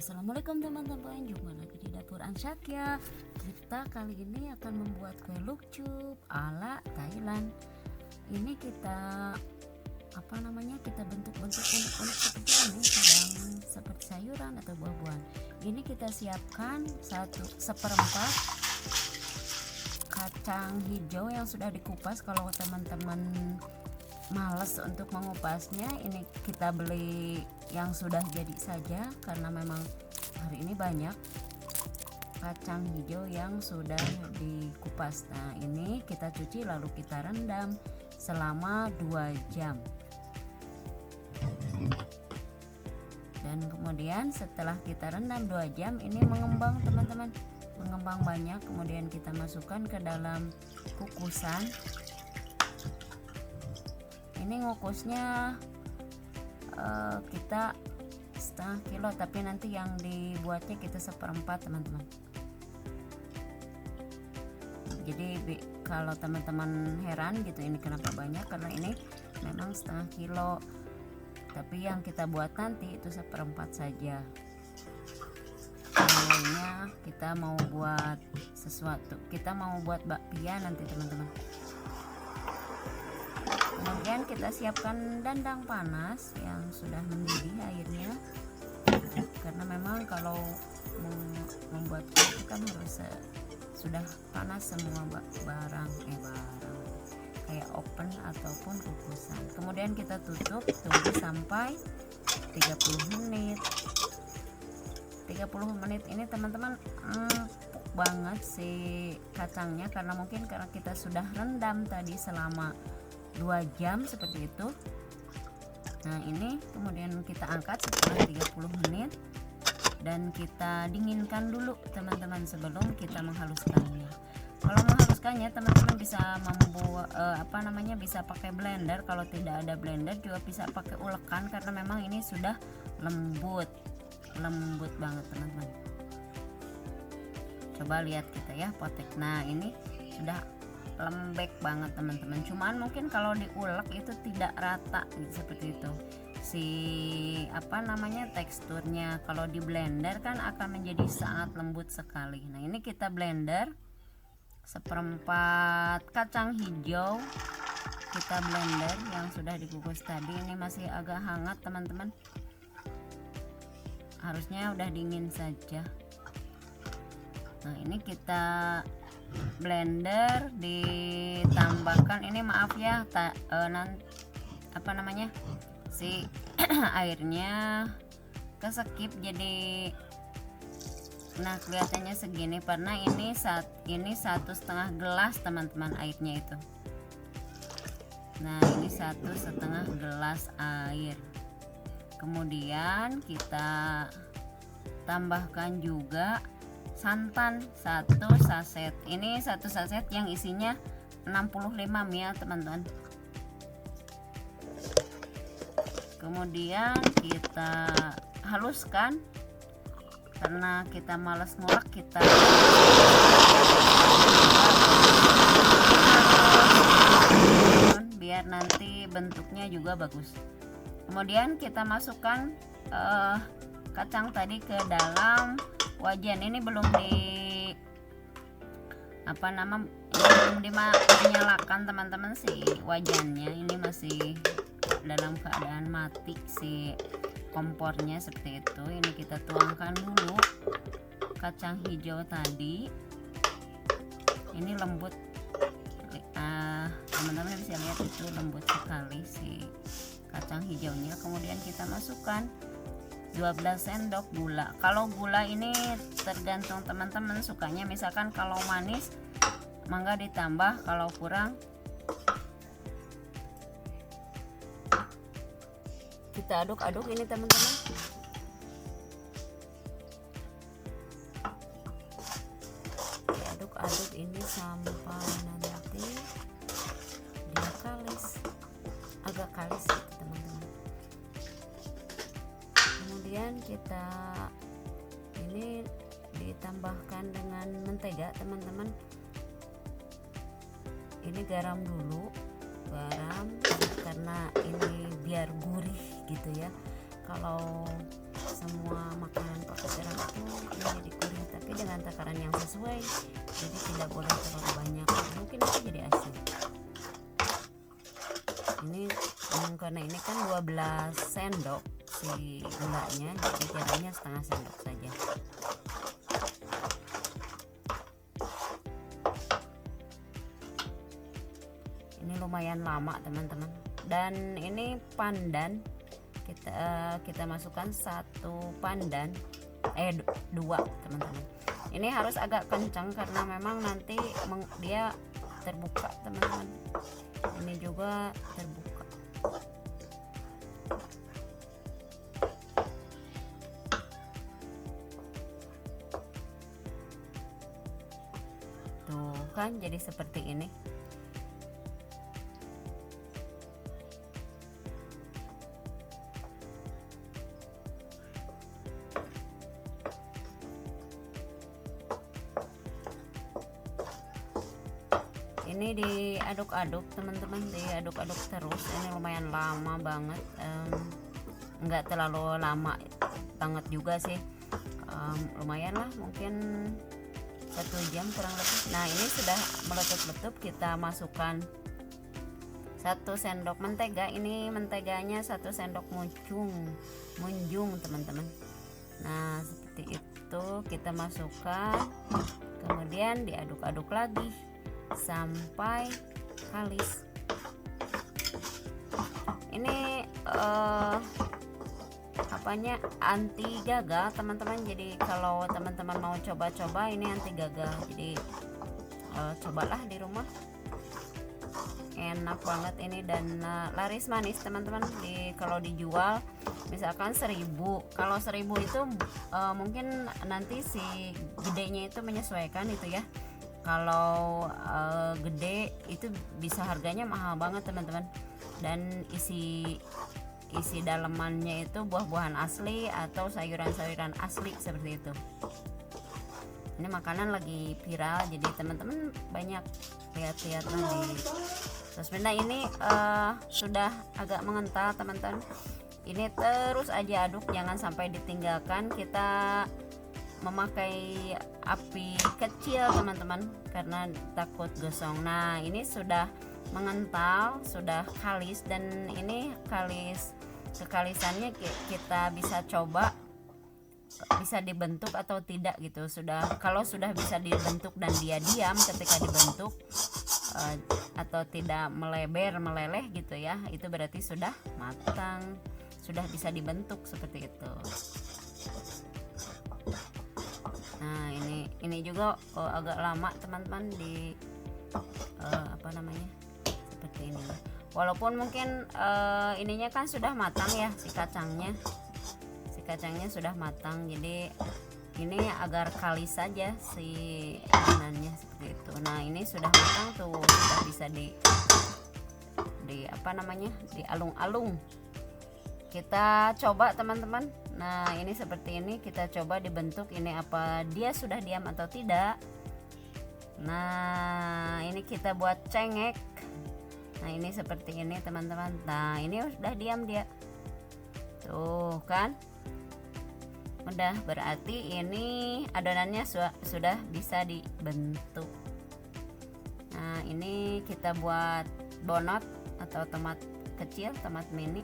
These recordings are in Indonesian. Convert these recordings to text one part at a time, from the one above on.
Assalamualaikum teman-teman, jumpa lagi di dapur Anshatya. Kita kali ini akan membuat kue lukcup ala Thailand. Ini kita kita bentuk-bentuk unik-unik seperti ini, kadang seperti sayuran atau buah-buahan. Ini kita siapkan 1/4 kacang hijau yang sudah dikupas. Kalau teman-teman males untuk mengupasnya, ini kita beli yang sudah jadi saja, karena memang hari ini banyak kacang hijau yang sudah dikupas. Nah, ini kita cuci lalu kita rendam selama 2 jam. Dan kemudian setelah kita rendam 2 jam, ini mengembang teman-teman, mengembang banyak. Kemudian kita masukkan ke dalam kukusan. Ini ngukusnya kita 1/2 kilo, tapi nanti yang dibuatnya kita 1/4 teman-teman. Jadi kalau teman-teman heran gitu ini kenapa banyak, karena ini memang 1/2 kilo, tapi yang kita buat nanti itu 1/4 saja. Kayaknya kita mau buat sesuatu, kita mau buat bakpia nanti teman-teman. Kemudian kita siapkan dandang panas yang sudah mendidih airnya, karena memang kalau membuat kue itu kan harus sudah panas semua barang kayak oven ataupun kukusan. Kemudian kita tutup, tunggu sampai 30 menit. 30 menit ini teman-teman empuk banget si kacangnya, karena kita sudah rendam tadi selama 2 jam seperti itu. Nah, ini kemudian kita angkat setelah 30 menit dan kita dinginkan dulu teman-teman sebelum kita menghaluskannya. Kalau menghaluskannya teman-teman bisa membuat bisa pakai blender. Kalau tidak ada blender juga bisa pakai ulekan, karena memang ini sudah lembut banget teman-teman. Coba lihat kita ya potek. Nah, ini sudah lembek banget teman-teman. Cuman mungkin kalau diulek itu tidak rata gitu, seperti itu teksturnya. Kalau di blender kan akan menjadi sangat lembut sekali. Nah, ini kita blender 1/4 kacang hijau, kita blender yang sudah dikukus tadi. Ini masih agak hangat teman-teman, harusnya udah dingin saja. Nah, ini kita blender, ditambahkan ini si airnya kesekip, jadi kelihatannya segini, karena ini 1,5 gelas teman-teman airnya itu. Nah, ini 1,5 gelas air. Kemudian kita tambahkan juga santan 1 saset. Ini 1 saset yang isinya 65 ml teman-teman. Kemudian kita haluskan, karena kita malas ngulek, kita biar nanti bentuknya juga bagus. Kemudian kita masukkan kacang tadi ke dalam wajan. Ini belum dinyalakan teman-teman si wajannya. Ini masih dalam keadaan mati si kompornya, seperti itu. Ini kita tuangkan dulu kacang hijau tadi. Ini lembut, teman-teman bisa lihat itu lembut sekali si kacang hijaunya. Kemudian kita masukkan 12 sendok gula. Kalau gula ini tergantung teman-teman sukanya, misalkan kalau manis mangga ditambah, kalau kurang kita aduk-aduk ini teman-teman. Diaduk-aduk ini sampai nanti dia agak kalis gitu, teman-teman. Kemudian kita ini ditambahkan dengan mentega teman-teman. Ini garam dulu, karena ini biar gurih gitu ya. Kalau semua makanan pakai sesuai, jadi tidak boleh terlalu banyak, mungkin itu jadi asin. Ini karena ini kan 12 sendok si gulanya, jadi jadinya setengah sendok saja. Ini lumayan lama teman-teman. Dan ini pandan kita masukkan 1 pandan, 2 teman-teman. Ini harus agak kencang karena memang nanti dia terbuka teman-teman. Ini juga terbuka. Tuh kan jadi seperti ini. Ini diaduk-aduk teman-teman, diaduk-aduk terus. Ini lumayan lama banget, enggak terlalu lama banget juga sih, lumayan lah, mungkin 1 jam kurang lebih. Nah ini sudah meletup-letup, kita masukkan 1 sendok mentega. Ini menteganya 1 sendok munjung teman-teman. Nah seperti itu kita masukkan, kemudian diaduk-aduk lagi sampai kalis. Ini anti gagal teman-teman, jadi kalau teman-teman mau coba-coba ini anti gagal, jadi cobalah di rumah, enak banget ini. Dan laris manis teman-teman. Kalau dijual misalkan 1.000, kalau 1.000 itu mungkin nanti si gedenya itu menyesuaikan itu ya. Kalau gede itu bisa harganya mahal banget teman-teman. Dan isi dalamannya itu buah-buahan asli atau sayuran-sayuran asli seperti itu. Ini makanan lagi viral, jadi teman-teman banyak lihat-lihat di sosmed. Nah ini sudah agak mengental teman-teman. Ini terus aja aduk, jangan sampai ditinggalkan. Kita memakai api kecil teman-teman karena takut gosong. Nah ini sudah mengental, sudah kalis, dan ini kekalisannya kita bisa coba bisa dibentuk atau tidak gitu. Kalau sudah bisa dibentuk dan dia diam ketika dibentuk atau tidak meleleh gitu ya, itu berarti sudah matang, sudah bisa dibentuk seperti itu. Nah ini juga agak lama teman-teman seperti ini. Walaupun mungkin ininya kan sudah matang ya, si kacangnya sudah matang, jadi ini agar kalis saja si adonannya seperti itu. Nah ini sudah matang tuh, sudah bisa di alung-alung. Kita coba teman-teman. Nah ini seperti ini, kita coba dibentuk ini, apa dia sudah diam atau tidak. Nah ini kita buat cengek. Nah ini seperti ini teman-teman. Nah ini sudah diam dia tuh kan, udah, berarti ini adonannya sudah bisa dibentuk. Nah ini kita buat bonot atau tomat kecil, tomat mini.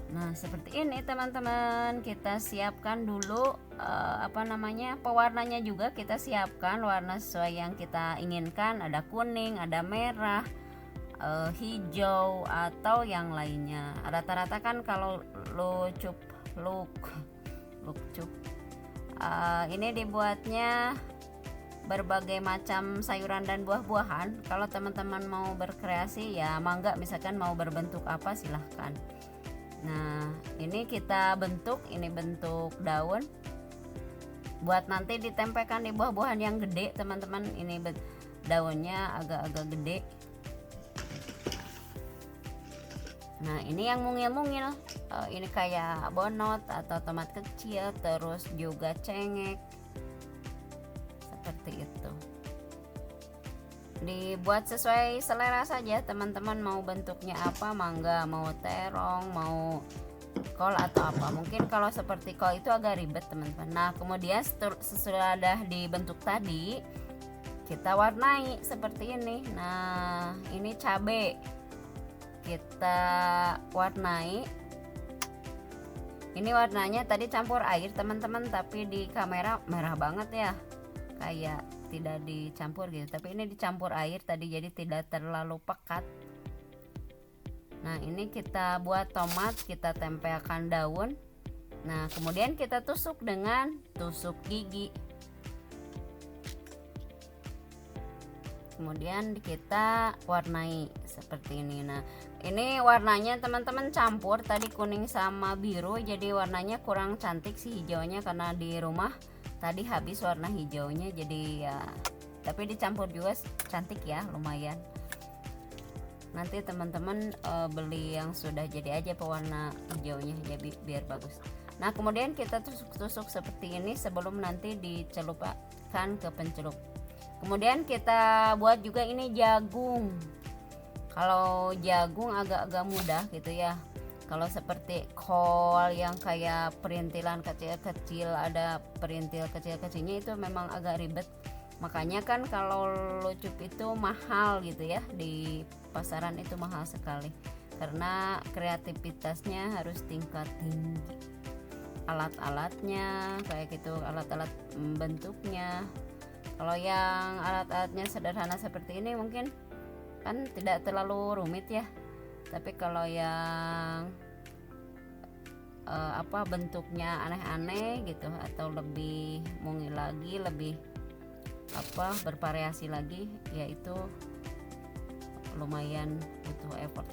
Nah seperti ini teman-teman, kita siapkan dulu pewarnanya juga kita siapkan warna sesuai yang kita inginkan. Ada kuning, ada merah, hijau atau yang lainnya. Rata-rata kan kalau lucup ini dibuatnya berbagai macam sayuran dan buah-buahan. Kalau teman-teman mau berkreasi ya mangga, misalkan mau berbentuk apa silahkan. Nah ini kita bentuk, ini bentuk daun buat nanti ditempelkan di buah-buahan yang gede teman-teman. Ini daunnya agak-agak gede. Nah ini yang mungil-mungil, ini kayak bonot atau tomat kecil, terus juga cengek seperti itu. Dibuat sesuai selera saja teman-teman, mau bentuknya apa, mangga, mau terong, mau kol atau apa. Mungkin kalau seperti kol itu agak ribet teman-teman. Nah kemudian sesudah dibentuk tadi, kita warnai seperti ini. Nah ini cabai, kita warnai. Ini warnanya tadi campur air teman-teman, tapi di kamera merah banget ya, kayak tidak dicampur gitu, tapi ini dicampur air tadi, jadi tidak terlalu pekat. Nah ini kita buat tomat, kita tempelkan daun. Nah kemudian kita tusuk dengan tusuk gigi. Kemudian kita warnai seperti ini. Nah ini warnanya teman-teman campur tadi kuning sama biru, jadi warnanya kurang cantik sih hijaunya, karena di rumah tadi habis warna hijaunya, jadi ya tapi dicampur juga cantik ya, lumayan. Nanti teman-teman beli yang sudah jadi aja pewarna hijaunya ya, biar bagus. Nah kemudian kita tusuk-tusuk seperti ini sebelum nanti dicelupkan ke pencelup. Kemudian kita buat juga ini jagung. Kalau jagung agak-agak mudah gitu ya. Kalau seperti kol yang kayak perintilan kecil-kecil, ada perintil kecil-kecilnya, itu memang agak ribet. Makanya kan kalau lucup itu mahal gitu ya, di pasaran itu mahal sekali, karena kreativitasnya harus tingkat tinggi. Alat-alatnya kayak gitu, alat-alat bentuknya. Kalau yang alat-alatnya sederhana seperti ini mungkin kan tidak terlalu rumit ya, tapi kalau yang bentuknya aneh-aneh gitu, atau lebih mungil lagi, lebih bervariasi lagi, yaitu lumayan butuh effort.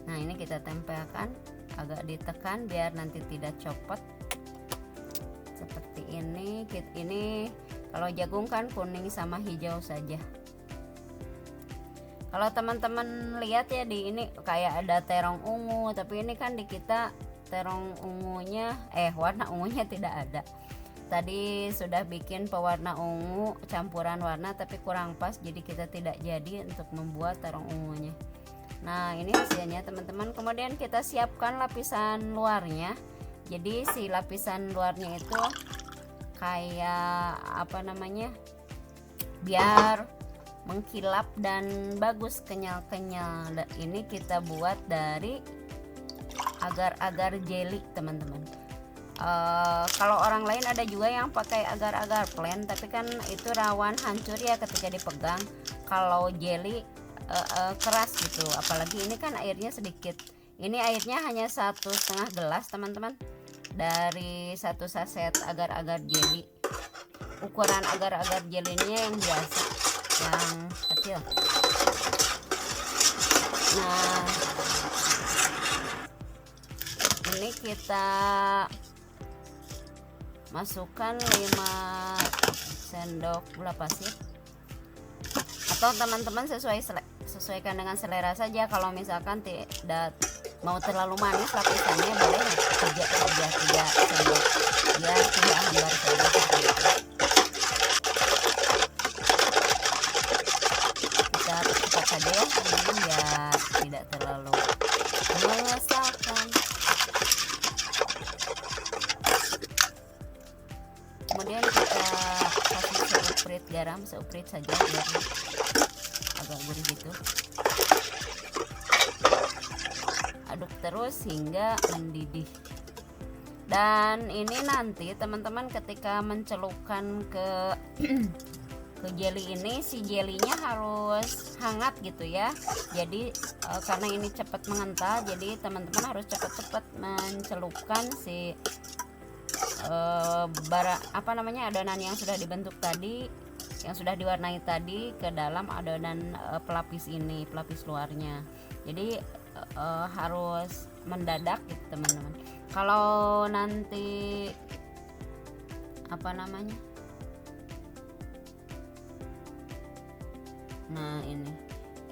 Nah ini kita tempelkan, agak ditekan biar nanti tidak copot seperti ini. Ini kalau jagung kan kuning sama hijau saja. Kalau teman-teman lihat ya, di ini kayak ada terong ungu, tapi ini kan di kita terong ungunya warna ungunya tidak ada. Tadi sudah bikin pewarna ungu campuran warna, tapi kurang pas, jadi kita tidak jadi untuk membuat terong ungunya. Nah ini hasilnya teman-teman. Kemudian kita siapkan lapisan luarnya. Jadi si lapisan luarnya itu kayak biar mengkilap dan bagus, kenyal-kenyal. Ini kita buat dari agar-agar jelly teman-teman. Kalau orang lain ada juga yang pakai agar-agar plain, tapi kan itu rawan hancur ya ketika dipegang. Kalau jelly keras gitu, apalagi ini kan airnya sedikit. Ini airnya hanya 1,5 gelas teman-teman, dari 1 saset agar-agar jelly. Ukuran agar-agar jelly-nya yang biasa, yang kecil. Nah ini kita masukkan 5 sendok gula pasir, atau teman-teman sesuaikan dengan selera saja. Kalau misalkan tidak mau terlalu manis lapisannya, boleh 3 sendok, biar tidak hambar saja. Kita cepat saja ya teman-teman, biar tidak terlalu mengesalkan. Kemudian kita kasih seuprit garam, seuprit saja biar agak gurih gitu. Aduk terus hingga mendidih. Dan ini nanti teman-teman ketika mencelupkan ke jelly ini, si jelinya harus hangat gitu ya. Jadi karena ini cepat mengental, jadi teman-teman harus cepat-cepat mencelupkan si adonan yang sudah dibentuk tadi, yang sudah diwarnai tadi, ke dalam adonan pelapis ini, pelapis luarnya. Jadi harus mendadak gitu teman-teman. Kalau nanti nah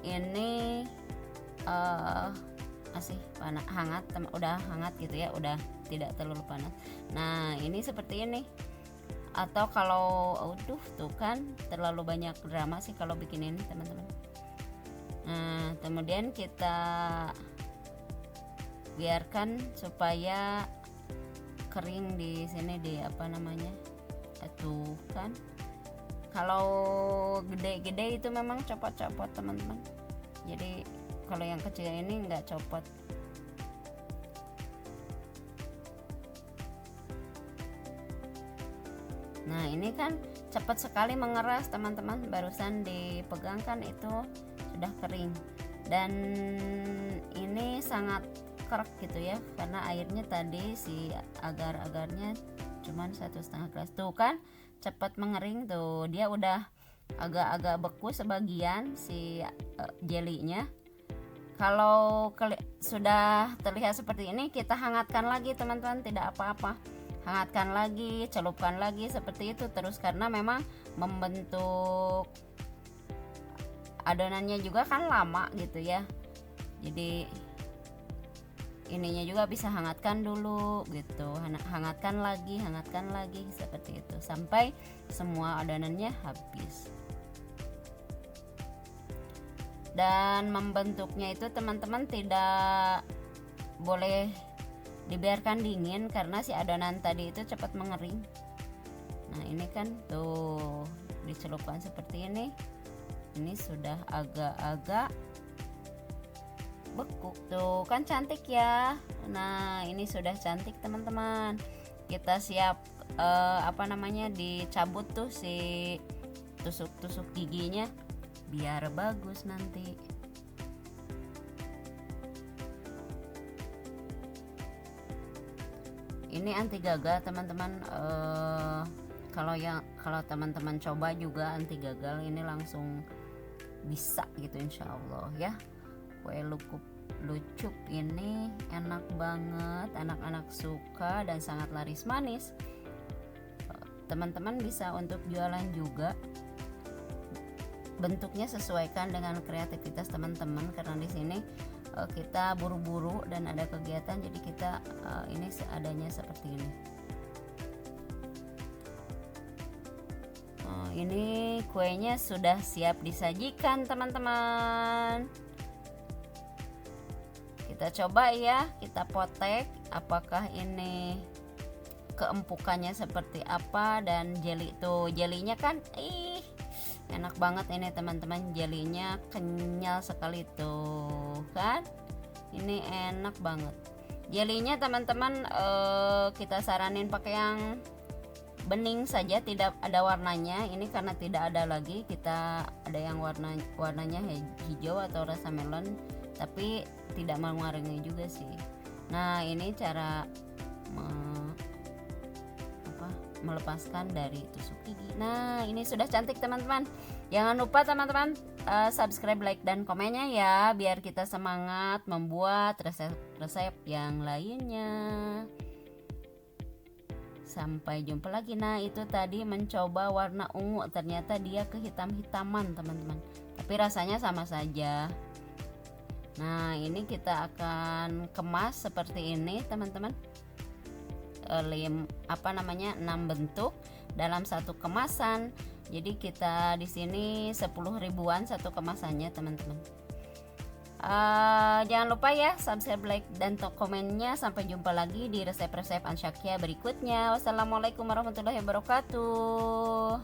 ini masih hangat, udah hangat gitu ya, udah tidak terlalu panas. Nah ini seperti ini. Atau kalau tuh kan terlalu banyak drama sih kalau bikin ini teman-teman. Nah kemudian kita biarkan supaya kering di sini di apa namanya itu kan. Kalau gede-gede itu memang copot-copot teman-teman, jadi kalau yang kecil ini nggak copot. Nah ini kan cepat sekali mengeras teman-teman, barusan dipegangkan itu sudah kering, dan ini sangat kerak gitu ya, karena airnya tadi si agar-agarnya cuman 1,5 gelas tuh kan, cepat mengering tuh, dia udah agak-agak beku sebagian si jelinya. Kalau sudah terlihat seperti ini, kita hangatkan lagi teman-teman, tidak apa-apa, hangatkan lagi, celupkan lagi seperti itu terus, karena memang membentuk adonannya juga kan lama gitu ya, jadi ininya juga bisa hangatkan dulu gitu, hangatkan lagi seperti itu sampai semua adonannya habis. Dan membentuknya itu teman-teman tidak boleh dibiarkan dingin karena si adonan tadi itu cepat mengering. Nah ini kan tuh dicelupkan seperti ini sudah agak-agak beku tuh kan, cantik ya. Nah ini sudah cantik teman-teman, kita siap dicabut tuh si tusuk-tusuk giginya biar bagus nanti. Ini anti gagal teman-teman, kalau teman-teman coba juga anti gagal, ini langsung bisa gitu insya Allah ya. Kue lucup ini enak banget, anak-anak suka dan sangat laris manis. Teman-teman bisa untuk jualan juga, bentuknya sesuaikan dengan kreativitas teman-teman, karena di sini kita buru-buru dan ada kegiatan, jadi kita ini seadanya seperti ini. Ini kuenya sudah siap disajikan teman-teman. Kita coba ya, kita potek apakah ini keempukannya seperti apa. Dan jelinya kan enak banget ini teman-teman, jelinya kenyal sekali tuh kan, ini enak banget jelinya teman-teman. Kita saranin pakai yang bening saja, tidak ada warnanya. Ini karena tidak ada lagi, kita ada yang warnanya hijau atau rasa melon, tapi tidak mengurangi juga sih. Nah ini cara melepaskan dari tusuk gigi. Nah ini sudah cantik teman-teman. Jangan lupa teman-teman subscribe, like, dan komennya ya, biar kita semangat membuat resep-resep yang lainnya. Sampai jumpa lagi. Nah itu tadi mencoba warna ungu, ternyata dia kehitam-hitaman teman-teman, tapi rasanya sama saja. Nah ini kita akan kemas seperti ini teman-teman, 6 bentuk dalam satu kemasan. Jadi kita di sini 10 ribuan satu kemasannya teman-teman. Jangan lupa ya subscribe, like, dan komennya. Sampai jumpa lagi di resep-resep Ansyakia berikutnya. Wassalamualaikum warahmatullahi wabarakatuh.